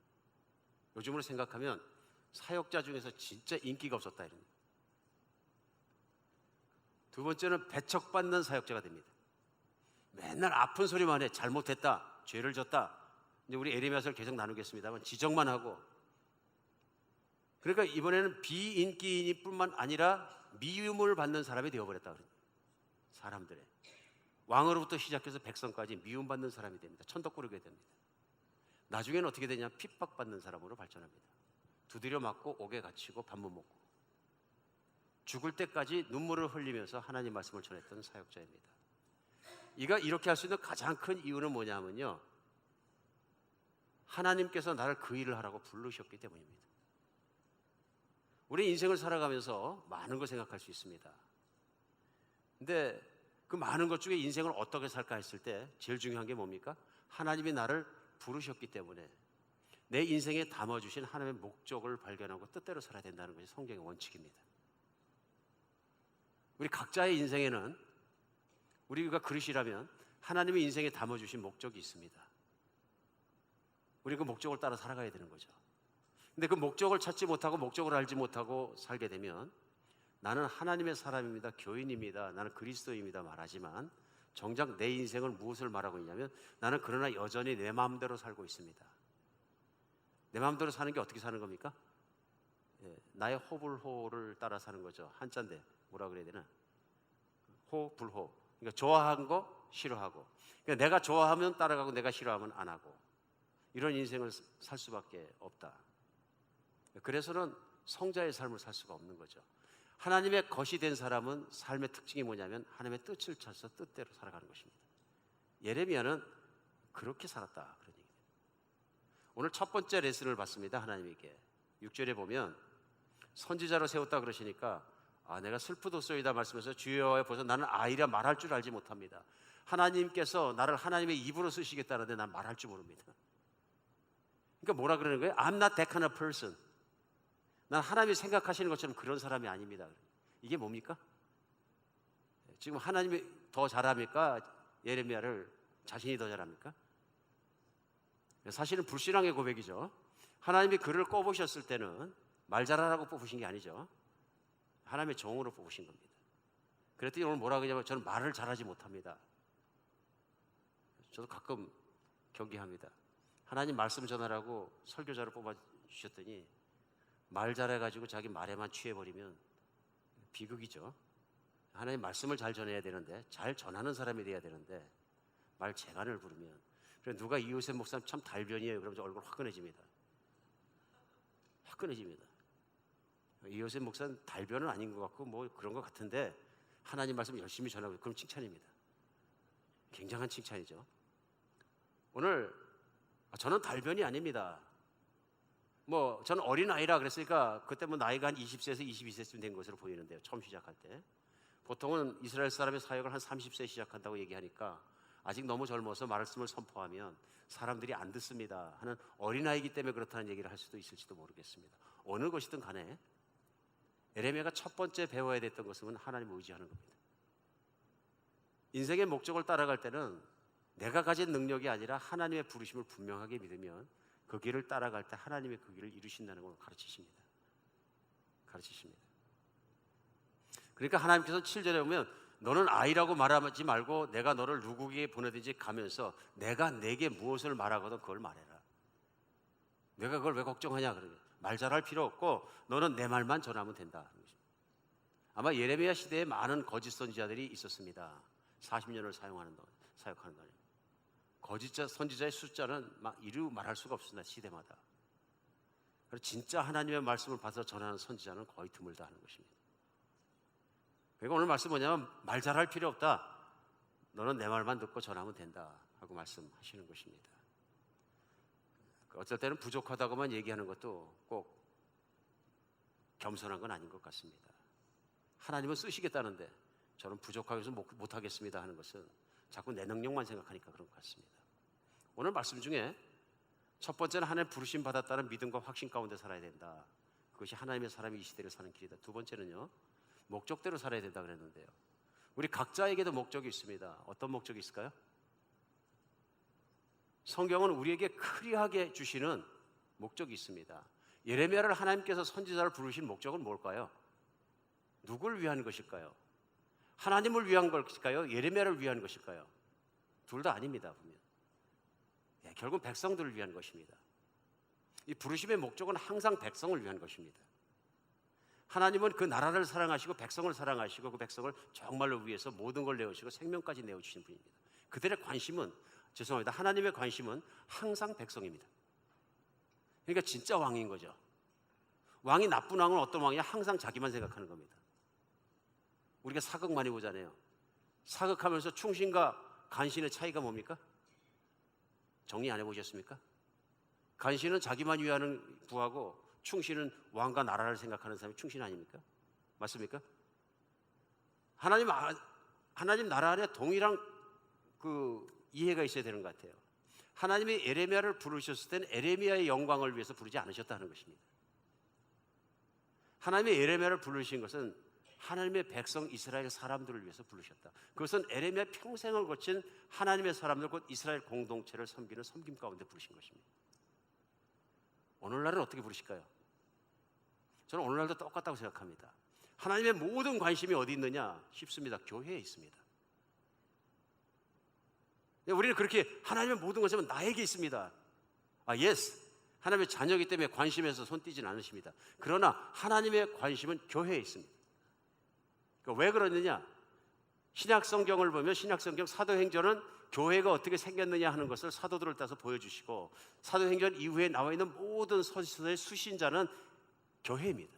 요즘으로 생각하면 사역자 중에서 진짜 인기가 없었다 이런. 두 번째는 배척받는 사역자가 됩니다. 맨날 아픈 소리만 해. 잘못했다, 죄를 졌다. 이제 우리 에레미야서를 계속 나누겠습니다만 지적만 하고. 그러니까 이번에는 비인기인일 뿐만 아니라 미움을 받는 사람이 되어버렸다. 사람들의 왕으로부터 시작해서 백성까지 미움받는 사람이 됩니다. 천덕꾸러기가 됩니다. 나중에는 어떻게 되냐, 핍박받는 사람으로 발전합니다. 두드려 맞고 옥에 갇히고 밥 못 먹고 죽을 때까지 눈물을 흘리면서 하나님 말씀을 전했던 사역자입니다. 이가 이렇게 할 수 있는 가장 큰 이유는 뭐냐면요, 하나님께서 나를 그 일을 하라고 부르셨기 때문입니다. 우리 인생을 살아가면서 많은 걸 생각할 수 있습니다. 근데 그 많은 것 중에 인생을 어떻게 살까 했을 때 제일 중요한 게 뭡니까? 하나님이 나를 부르셨기 때문에 내 인생에 담아주신 하나님의 목적을 발견하고 뜻대로 살아야 된다는 것이 성경의 원칙입니다. 우리 각자의 인생에는, 우리가 그릇이라면 하나님의 인생에 담아주신 목적이 있습니다. 우리 그 목적을 따라 살아가야 되는 거죠. 근데 그 목적을 찾지 못하고 목적을 알지 못하고 살게 되면 나는 하나님의 사람입니다, 교인입니다, 나는 그리스도입니다 말하지만 정작 내 인생을 무엇을 말하고 있냐면 나는 그러나 여전히 내 마음대로 살고 있습니다. 내 마음대로 사는 게 어떻게 사는 겁니까? 나의 호불호를 따라 사는 거죠. 한자인데 뭐라 그래야 되나? 호불호. 그러니까 좋아하는 거 싫어하고, 그러니까 내가 좋아하면 따라가고 내가 싫어하면 안 하고, 이런 인생을 살 수밖에 없다. 그래서는 성자의 삶을 살 수가 없는 거죠. 하나님의 것이 된 사람은 삶의 특징이 뭐냐면 하나님의 뜻을 찾아서 뜻대로 살아가는 것입니다. 예레미야는 그렇게 살았다, 그런 얘기예요. 오늘 첫 번째 레슨을 받습니다. 하나님에게 6절에 보면 선지자로 세웠다 그러시니까 내가 슬프도소이다 말씀해서 주여에 보서 나는 아이라 말할 줄 알지 못합니다. 하나님께서 나를 하나님의 입으로 쓰시겠다는데 난 말할 줄 모릅니다. 그러니까 뭐라 그러는 거예요? I'm not that kind of person. 난 하나님이 생각하시는 것처럼 그런 사람이 아닙니다. 이게 뭡니까? 지금 하나님이 더 잘합니까? 예레미야를 자신이 더 잘합니까? 사실은 불신앙의 고백이죠. 하나님이 그를 꼽으셨을 때는 말 잘하라고 뽑으신 게 아니죠. 하나님의 종으로 뽑으신 겁니다. 그랬더니 오늘 뭐라 그러냐면 저는 말을 잘하지 못합니다. 저도 가끔 경계합니다. 하나님 말씀 전하라고 설교자를 뽑아주셨더니 말 잘해가지고 자기 말에만 취해버리면 비극이죠. 하나님 말씀을 잘 전해야 되는데, 잘 전하는 사람이 돼야 되는데 말 재간을 부르면, 그래서 누가 이요셉 목사님 참 달변이에요 그러면 얼굴 화끈해집니다. 화끈해집니다. 이요셉 목사는 달변은 아닌 것 같고 뭐 그런 것 같은데 하나님 말씀 열심히 전하고, 그럼 칭찬입니다. 굉장한 칭찬이죠. 오늘 저는 달변이 아닙니다. 뭐 저는 어린아이라 그랬으니까 그때 뭐 나이가 한 20세에서 22세쯤 된 것으로 보이는데요. 처음 시작할 때 보통은 이스라엘 사람의 사역을 한 30세 시작한다고 얘기하니까 아직 너무 젊어서 말씀을 선포하면 사람들이 안 듣습니다 하는 어린아이기 때문에 그렇다는 얘기를 할 수도 있을지도 모르겠습니다. 어느 것이든 간에 예레미야가 첫 번째 배워야 됐던 것은 하나님을 의지하는 겁니다. 인생의 목적을 따라갈 때는 내가 가진 능력이 아니라 하나님의 부르심을 분명하게 믿으면 그 길을 따라갈 때 하나님의 그 길을 이루신다는 걸 가르치십니다. 그러니까 하나님께서 7절에 보면 너는 아이라고 말하지 말고 내가 너를 누구에게 보내든지 가면서 내가 내게 무엇을 말하거든 그걸 말해라. 내가 그걸 왜 걱정하냐 그러면 말 잘할 필요 없고 너는 내 말만 전하면 된다. 아마 예레미야 시대에 많은 거짓 선지자들이 있었습니다. 40년을 사역하는 동안 거짓 선지자의 숫자는 막 이루 말할 수가 없습니다. 시대마다. 그래서 진짜 하나님의 말씀을 받아서 전하는 선지자는 거의 드물다 하는 것입니다. 그러니까 오늘 말씀 뭐냐면 말 잘할 필요 없다. 너는 내 말만 듣고 전하면 된다 하고 말씀하시는 것입니다. 어쩔 때는 부족하다고만 얘기하는 것도 꼭 겸손한 건 아닌 것 같습니다. 하나님은 쓰시겠다는데 저는 부족하게 해서 못하겠습니다 하는 것은 자꾸 내 능력만 생각하니까 그런 것 같습니다. 오늘 말씀 중에 첫 번째는 하나님 부르심 받았다는 믿음과 확신 가운데 살아야 된다. 그것이 하나님의 사람이 이 시대를 사는 길이다. 두 번째는요, 목적대로 살아야 된다 그랬는데요, 우리 각자에게도 목적이 있습니다. 어떤 목적이 있을까요? 성경은 우리에게 크리하게 주시는 목적이 있습니다. 예레미야를 하나님께서 선지자를 부르신 목적은 뭘까요? 누구를 위한 것일까요? 하나님을 위한 것일까요? 예레미야를 위한 것일까요? 둘 다 아닙니다. 보면 결국 백성들을 위한 것입니다. 이 부르심의 목적은 항상 백성을 위한 것입니다. 하나님은 그 나라를 사랑하시고 백성을 사랑하시고 그 백성을 정말로 위해서 모든 걸 내어주시고 생명까지 내어주시는 분입니다. 그들의 관심은, 죄송합니다, 하나님의 관심은 항상 백성입니다. 그러니까 진짜 왕인 거죠. 왕이 나쁜 왕은 어떤 왕이냐? 항상 자기만 생각하는 겁니다. 우리가 사극 많이 보잖아요. 사극하면서 충신과 간신의 차이가 뭡니까? 정리 안 해보셨습니까? 간신은 자기만 위하는 부하고 충신은 왕과 나라를 생각하는 사람이 충신 아닙니까? 맞습니까? 하나님 나라 안에 동일한 그 이해가 있어야 되는 것 같아요. 하나님이 에레미야를 부르셨을 때는 에레미야의 영광을 위해서 부르지 않으셨다는 것입니다. 하나님이 에레미야를 부르신 것은 하나님의 백성 이스라엘 사람들을 위해서 부르셨다. 그것은 에레미야 평생을 거친 하나님의 사람들, 곧 이스라엘 공동체를 섬기는 섬김 가운데 부르신 것입니다. 오늘날은 어떻게 부르실까요? 저는 오늘날도 똑같다고 생각합니다. 하나님의 모든 관심이 어디 있느냐? 쉽습니다. 교회에 있습니다. 우리는 그렇게 하나님의 모든 관심은 나에게 있습니다. yes. 하나님의 자녀이기 때문에 관심에서 손 떼진 않으십니다. 그러나 하나님의 관심은 교회에 있습니다. 그러니까 왜 그러느냐? 신약 성경을 보면 신약 성경 사도행전은 교회가 어떻게 생겼느냐 하는 것을 사도들을 따서 보여주시고, 사도행전 이후에 나와 있는 모든 서신서의 수신자는 교회입니다.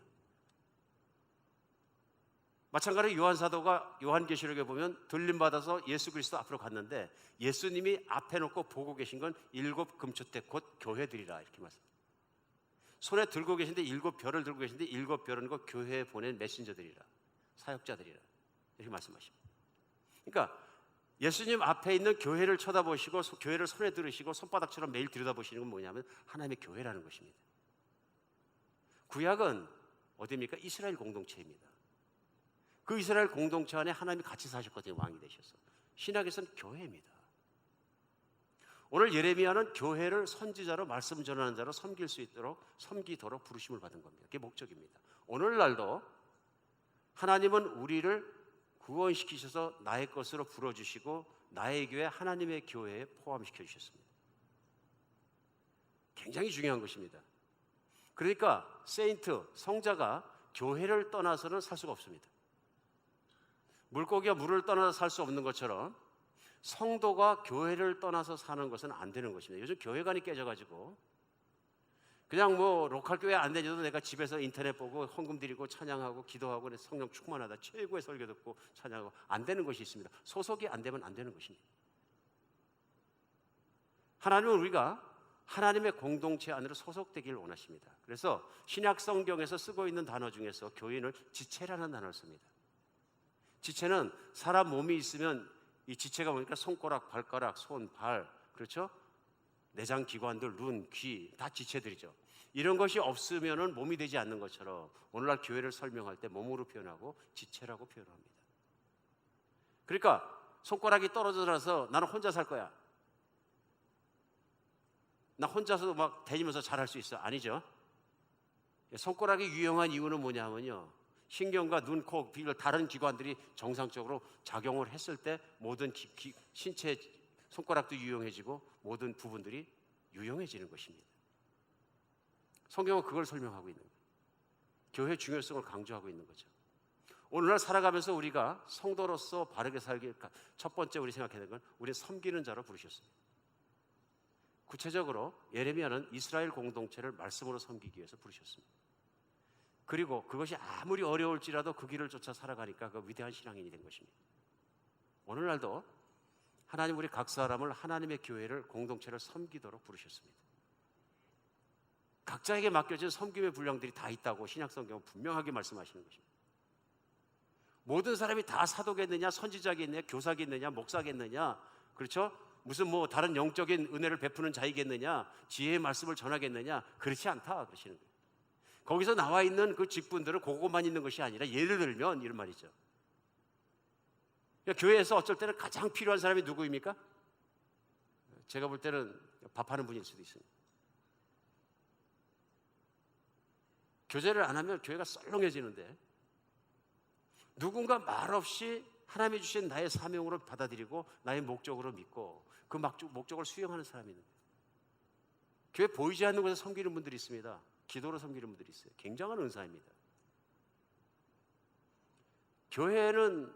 마찬가지로 요한 사도가 요한계시록에 보면 들림받아서 예수 그리스도 앞으로 갔는데 예수님이 앞에 놓고 보고 계신 건 7 금초대 곧 교회들이라 이렇게 말씀합니다. 손에 들고 계신데 7 별을 들고 계신데 7 별은 그 교회에 보낸 메신저들이라, 사역자들이라 이렇게 말씀하십니다. 그러니까 예수님 앞에 있는 교회를 쳐다보시고 교회를 손에 들으시고 손바닥처럼 매일 들여다보시는 건 뭐냐면 하나님의 교회라는 것입니다. 구약은 어디입니까? 이스라엘 공동체입니다. 그 이스라엘 공동체 안에 하나님이 같이 사셨거든요. 왕이 되셔서. 신약에서는 교회입니다. 오늘 예레미야는 교회를 선지자로 말씀 전하는 자로 섬기도록 부르심을 받은 겁니다. 그게 목적입니다. 오늘날도 하나님은 우리를 구원시키셔서 나의 것으로 불러주시고 나의 교회, 하나님의 교회에 포함시켜 주셨습니다. 굉장히 중요한 것입니다. 그러니까 세인트, 성자가 교회를 떠나서는 살 수가 없습니다. 물고기가 물을 떠나서 살 수 없는 것처럼 성도가 교회를 떠나서 사는 것은 안 되는 것입니다. 요즘 교회관이 깨져가지고 그냥 뭐 로컬 교회 안 다녀도 내가 집에서 인터넷 보고 헌금 드리고 찬양하고 기도하고 성령 충만하다 최고의 설교 듣고 찬양하고 안 되는 것이 있습니다. 소속이 안 되면 안 되는 것입니다. 하나님은 우리가 하나님의 공동체 안으로 소속되기를 원하십니다. 그래서 신약 성경에서 쓰고 있는 단어 중에서 교인을 지체라는 단어를 씁니다. 지체는 사람 몸이 있으면 이 지체가 보니까 손가락, 발가락, 손, 발, 그렇죠? 내장 기관들, 눈, 귀 다 지체들이죠. 이런 것이 없으면은 몸이 되지 않는 것처럼 오늘날 교회를 설명할 때 몸으로 표현하고 지체라고 표현합니다. 그러니까 손가락이 떨어져서 나는 혼자 살 거야. 나 혼자서 막 다니면서 잘할 수 있어. 아니죠. 손가락이 유용한 이유는 뭐냐면요. 신경과 눈, 코, 비를 다른 기관들이 정상적으로 작용을 했을 때 모든 신체 손가락도 유용해지고 모든 부분들이 유용해지는 것입니다. 성경은 그걸 설명하고 있는 거예요. 교회의 중요성을 강조하고 있는 거죠. 오늘날 살아가면서 우리가 성도로서 바르게 살기 첫 번째 우리 생각해야 되는 건 우리는 섬기는 자로 부르셨습니다. 구체적으로 예레미야는 이스라엘 공동체를 말씀으로 섬기기 위해서 부르셨습니다. 그리고 그것이 아무리 어려울지라도 그 길을 쫓아 살아가니까 그 위대한 신앙인이 된 것입니다. 오늘날도 하나님 우리 각 사람을 하나님의 교회를 공동체를 섬기도록 부르셨습니다. 각자에게 맡겨진 섬김의 분량들이 다 있다고 신약 성경은 분명하게 말씀하시는 것입니다. 모든 사람이 다 사도겠느냐, 선지자겠느냐, 교사겠느냐, 목사겠느냐, 그렇죠? 무슨 뭐 다른 영적인 은혜를 베푸는 자이겠느냐, 지혜의 말씀을 전하겠느냐, 그렇지 않다 그러시는 거예요. 거기서 나와 있는 그 직분들은 그것만 있는 것이 아니라 예를 들면 이런 말이죠. 그러니까 교회에서 어쩔 때는 가장 필요한 사람이 누구입니까? 제가 볼 때는 밥하는 분일 수도 있습니다. 교제를 안 하면 교회가 썰렁해지는데 누군가 말없이 하나님이 주신 나의 사명으로 받아들이고 나의 목적으로 믿고 그 목적을 수행하는 사람이 있는 거예요. 교회 보이지 않는 곳에 섬기는 분들이 있습니다. 기도로 섬기는 분들이 있어요. 굉장한 은사입니다. 교회는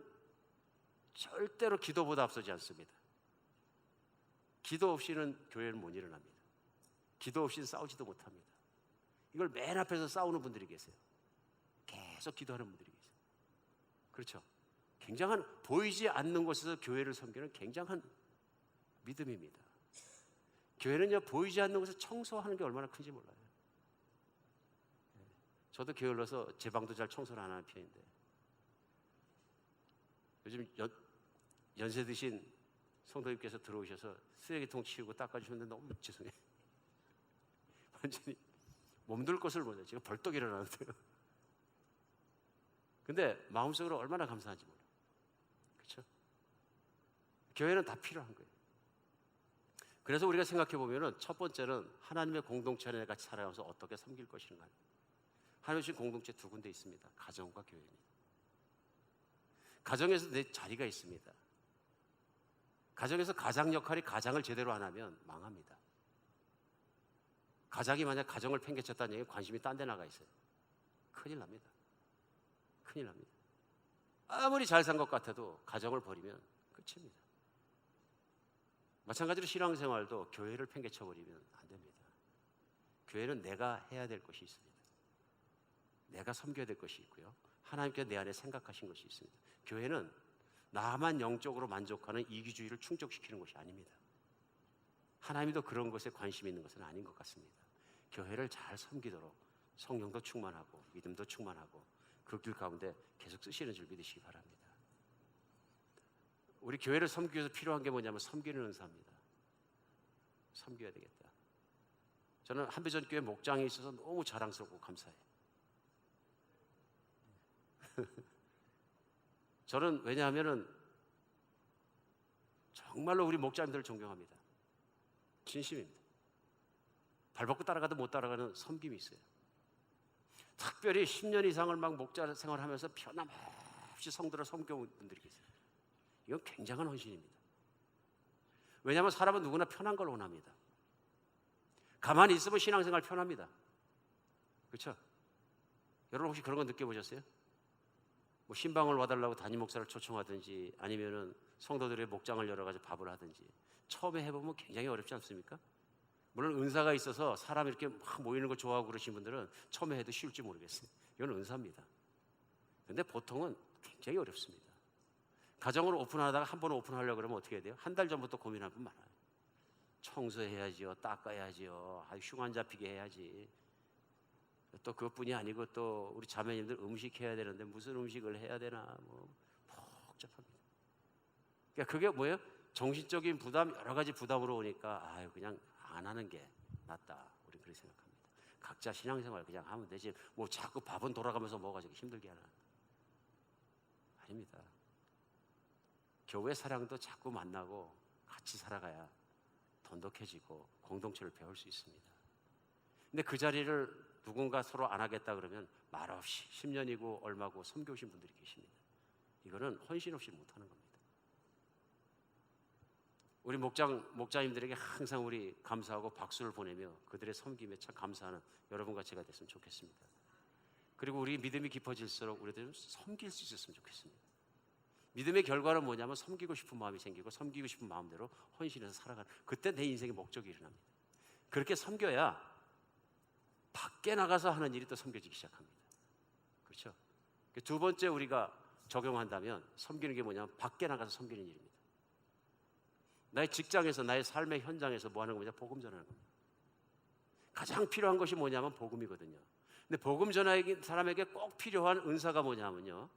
절대로 기도보다 앞서지 않습니다. 기도 없이는 교회는 못 일어납니다. 기도 없이는 싸우지도 못합니다. 이걸 맨 앞에서 싸우는 분들이 계세요. 계속 기도하는 분들이 계세요. 그렇죠? 굉장한 보이지 않는 곳에서 교회를 섬기는 굉장한 믿음입니다. 교회는요 보이지 않는 곳에서 청소하는 게 얼마나 큰지 몰라요. 저도 게을러서 제 방도 잘 청소를 안 하는 편인데 요즘 연세 드신 성도님께서 들어오셔서 쓰레기통 치우고 닦아주셨는데 너무 죄송해요. 완전히 몸둘 것을 몰라요. 제가 벌떡 일어나는데요. 근데 마음속으로 얼마나 감사한지 몰라요. 그렇죠? 교회는 다 필요한 거예요. 그래서 우리가 생각해 보면은 첫 번째는 하나님의 공동체 안에 같이 살아가면서 어떻게 섬길 것인가. 하나님 주신 공동체 두 군데 있습니다. 가정과 교회입니다. 가정에서 내 자리가 있습니다. 가정에서 가장 역할이 가장을 제대로 안 하면 망합니다. 가장이 만약 가정을 팽개쳤다는 얘기는 관심이 딴 데 나가 있어요. 큰일 납니다. 큰일 납니다. 아무리 잘 산 것 같아도 가정을 버리면 끝입니다. 마찬가지로 신앙생활도 교회를 팽개쳐버리면 안 됩니다. 교회는 내가 해야 될 것이 있습니다. 내가 섬겨야 될 것이 있고요. 하나님께서 내 안에 생각하신 것이 있습니다. 교회는 나만 영적으로 만족하는 이기주의를 충족시키는 것이 아닙니다. 하나님도 그런 것에 관심이 있는 것은 아닌 것 같습니다. 교회를 잘 섬기도록 성령도 충만하고 믿음도 충만하고 그 길 가운데 계속 쓰시는 줄 믿으시기 바랍니다. 우리 교회를 섬기기 위해서 필요한 게 뭐냐면 섬기는 은사입니다. 섬겨야 되겠다. 저는 한비전 교회 목장에 있어서 너무 자랑스럽고 감사해요. 저는 왜냐하면은 정말로 우리 목자님들을 존경합니다. 진심입니다. 발벗고 따라가도 못 따라가는 섬김이 있어요. 특별히 10년 이상을 막 목자 생활하면서 변함없이 성도를 섬겨온 분들이 계세요. 이건 굉장한 헌신입니다. 왜냐하면 사람은 누구나 편한 걸 원합니다. 가만히 있으면 신앙생활 편합니다. 그렇죠? 여러분 혹시 그런 거 느껴보셨어요? 뭐 신방을 와달라고 담임 목사를 초청하든지 아니면은 성도들의 목장을 열어가지고 밥을 하든지 처음에 해보면 굉장히 어렵지 않습니까? 물론 은사가 있어서 사람 이렇게 막 모이는 걸 좋아하고 그러신 분들은 처음에 해도 쉬울지 모르겠어요. 이건 은사입니다. 근데 보통은 굉장히 어렵습니다. 가정을 오픈하다가 한 번 오픈하려고 그러면 어떻게 해야 돼요? 한 달 전부터 고민할 분 많아요. 청소해야지요, 닦아야지요, 흉안 잡히게 해야지. 또 그것뿐이 아니고 또 우리 자매님들 음식 해야 되는데 무슨 음식을 해야 되나 뭐 복잡합니다. 그러니까 그게 뭐예요? 정신적인 부담, 여러 가지 부담으로 오니까 그냥 안 하는 게 낫다. 우리 그렇게 생각합니다. 각자 신앙생활 그냥 하면 되지. 뭐 자꾸 밥은 돌아가면서 먹어가지고 힘들게 하나? 아닙니다. 교회 사랑도 자꾸 만나고 같이 살아가야 돈독해지고 공동체를 배울 수 있습니다. 근데 그 자리를 누군가 서로 안 하겠다 그러면 말없이 10년이고 얼마고 섬겨오신 분들이 계십니다. 이거는 헌신 없이 못하는 겁니다. 우리 목자님들에게 항상 우리 감사하고 박수를 보내며 그들의 섬김에 참 감사하는 여러분과 제가 됐으면 좋겠습니다. 그리고 우리 믿음이 깊어질수록 우리들은 섬길 수 있었으면 좋겠습니다. 믿음의 결과는 뭐냐면 섬기고 싶은 마음이 생기고 섬기고 싶은 마음대로 헌신해서 살아가는, 그때 내 인생의 목적이 일어납니다. 그렇게 섬겨야 밖에 나가서 하는 일이 또 섬겨지기 시작합니다. 그렇죠? 두 번째 우리가 적용한다면 섬기는 게 뭐냐면 밖에 나가서 섬기는 일입니다. 나의 직장에서 나의 삶의 현장에서 뭐 하는 거냐? 복음 전하는 겁니다. 가장 필요한 것이 뭐냐면 복음이거든요. 근데 복음 전하는 사람에게 꼭 필요한 은사가 뭐냐면요,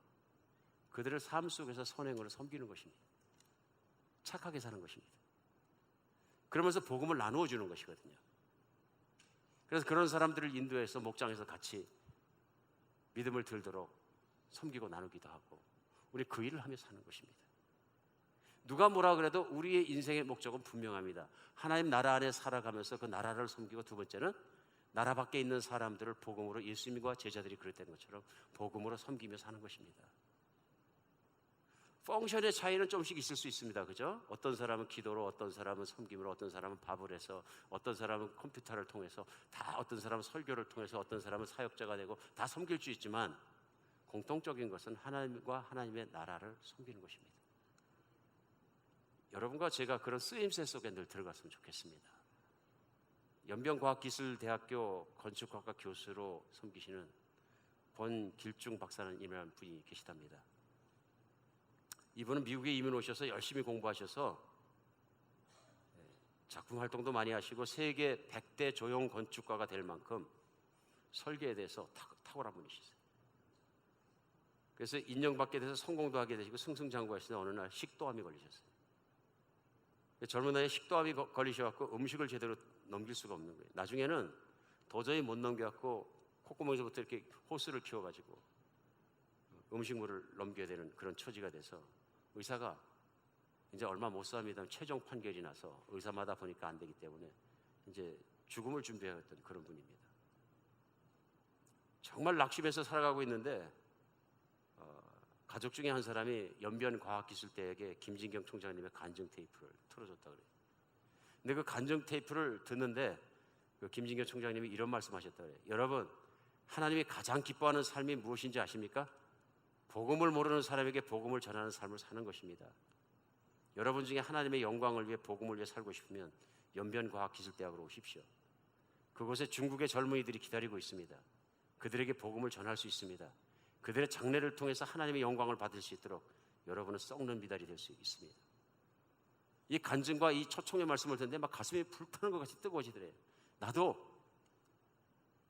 그들을 삶 속에서 선행으로 섬기는 것입니다. 착하게 사는 것입니다. 그러면서 복음을 나누어 주는 것이거든요. 그래서 그런 사람들을 인도해서 목장에서 같이 믿음을 들도록 섬기고 나누기도 하고 우리 그 일을 하며 사는 것입니다. 누가 뭐라 그래도 우리의 인생의 목적은 분명합니다. 하나님 나라 안에 살아가면서 그 나라를 섬기고, 두 번째는 나라 밖에 있는 사람들을 복음으로, 예수님과 제자들이 그랬던 것처럼 복음으로 섬기며 사는 것입니다. 펑션의 차이는 조금씩 있을 수 있습니다. 그죠? 어떤 사람은 기도로, 어떤 사람은 섬김으로, 어떤 사람은 밥을 해서, 어떤 사람은 컴퓨터를 통해서, 다 어떤 사람은 설교를 통해서, 어떤 사람은 사역자가 되고 다 섬길 수 있지만 공통적인 것은 하나님과 하나님의 나라를 섬기는 것입니다. 여러분과 제가 그런 쓰임새 속에 늘 들어갔으면 좋겠습니다. 연변과학기술대학교 건축학과 교수로 섬기시는 권길중 박사님이라는 분이 계시답니다. 이분은 미국에 이민 오셔서 열심히 공부하셔서 작품 활동도 많이 하시고 세계 100대 조형 건축가가 될 만큼 설계에 대해서 탁월한 분이시세요. 그래서 인정받게 돼서 성공도 하게 되시고 승승장구하시다 어느 날 식도암이 걸리셨어요. 젊은 나이에 식도암이 걸리셔갖고 음식을 제대로 넘길 수가 없는 거예요. 나중에는 도저히 못 넘겨갖고 콧구멍에서부터 이렇게 호스를 키워가지고 음식물을 넘겨야 되는 그런 처지가 돼서 의사가 이제 얼마 못 삽니다. 최종 판결이 나서 의사마다 보니까 안 되기 때문에 이제 죽음을 준비했던 그런 분입니다. 정말 낙심해서 살아가고 있는데 가족 중에 한 사람이 연변과학기술대에게 김진경 총장님의 간증 테이프를 틀어줬다 그래요. 근데 그 간증 테이프를 듣는데 김진경 총장님이 이런 말씀하셨다 그래요. 여러분, 하나님이 가장 기뻐하는 삶이 무엇인지 아십니까? 복음을 모르는 사람에게 복음을 전하는 삶을 사는 것입니다. 여러분 중에 하나님의 영광을 위해 복음을 위해 살고 싶으면 연변과학기술대학으로 오십시오. 그곳에 중국의 젊은이들이 기다리고 있습니다. 그들에게 복음을 전할 수 있습니다. 그들의 장래를 통해서 하나님의 영광을 받을 수 있도록 여러분은 썩는 비달이 될 수 있습니다. 이 간증과 이 초청의 말씀을 듣는데 막 가슴이 불타는 것 같이 뜨거워지더래요. 나도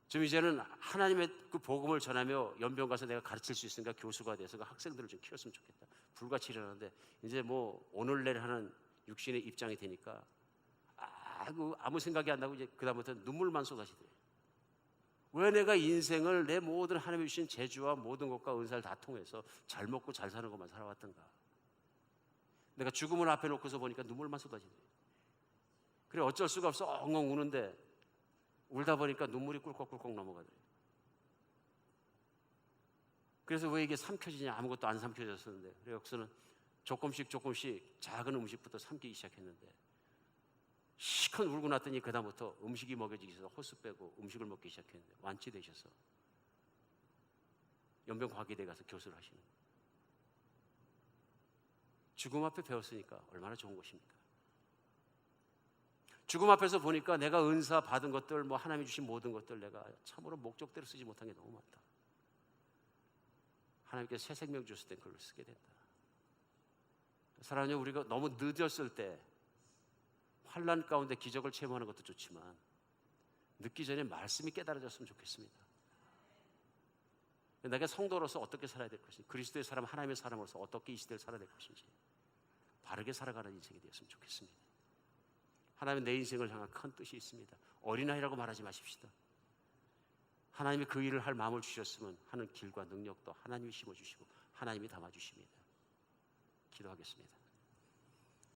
좀 이제는 하나님의 그 복음을 전하며 연변 가서 내가 가르칠 수 있으니까 교수가 돼서 그 학생들을 좀 키웠으면 좋겠다. 불같이 일어나는데 이제 뭐 오늘 내일 하는 육신의 입장이 되니까 아무 생각이 안 나고 이제 그다음부터 눈물만 쏟아지더래요. 왜 내가 인생을 내 모든 하나님이 주신 재주와 모든 것과 은사를 다 통해서 잘 먹고 잘 사는 것만 살아왔던가. 내가 죽음을 앞에 놓고서 보니까 눈물만 쏟아지더래요. 그래 어쩔 수가 없어 엉엉 우는데 울다 보니까 눈물이 꿀꺽꿀꺽 넘어가더래요. 그래서 왜 이게 삼켜지냐? 아무것도 안 삼켜졌었는데 그래 여기서는 조금씩 작은 음식부터 삼키기 시작했는데 시컷 울고 났더니 그다음부터 음식이 먹여지기 시작해서 호수 빼고 음식을 먹기 시작했는데 완치되셔서 연변과학의대에 가서 교수를 하시는 거예요. 죽음 앞에 배웠으니까 얼마나 좋은 것입니까? 죽음 앞에서 보니까 내가 은사 받은 것들, 뭐 하나님이 주신 모든 것들 내가 참으로 목적대로 쓰지 못한 게 너무 많다. 하나님께서 새 생명 주셨을 때 그걸 쓰게 된다. 사랑하는 우리가 너무 늦었을 때 환난 가운데 기적을 체험하는 것도 좋지만 늦기 전에 말씀이 깨달아졌으면 좋겠습니다. 내가 성도로서 어떻게 살아야 될 것인지, 그리스도의 사람, 하나님의 사람으로서 어떻게 이 시대를 살아야 될 것인지 바르게 살아가는 인생이 되었으면 좋겠습니다. 하나님은 내 인생을 향한 큰 뜻이 있습니다. 어린아이라고 말하지 마십시다. 하나님이 그 일을 할 마음을 주셨으면 하는 길과 능력도 하나님이 심어주시고 하나님이 담아주십니다. 기도하겠습니다.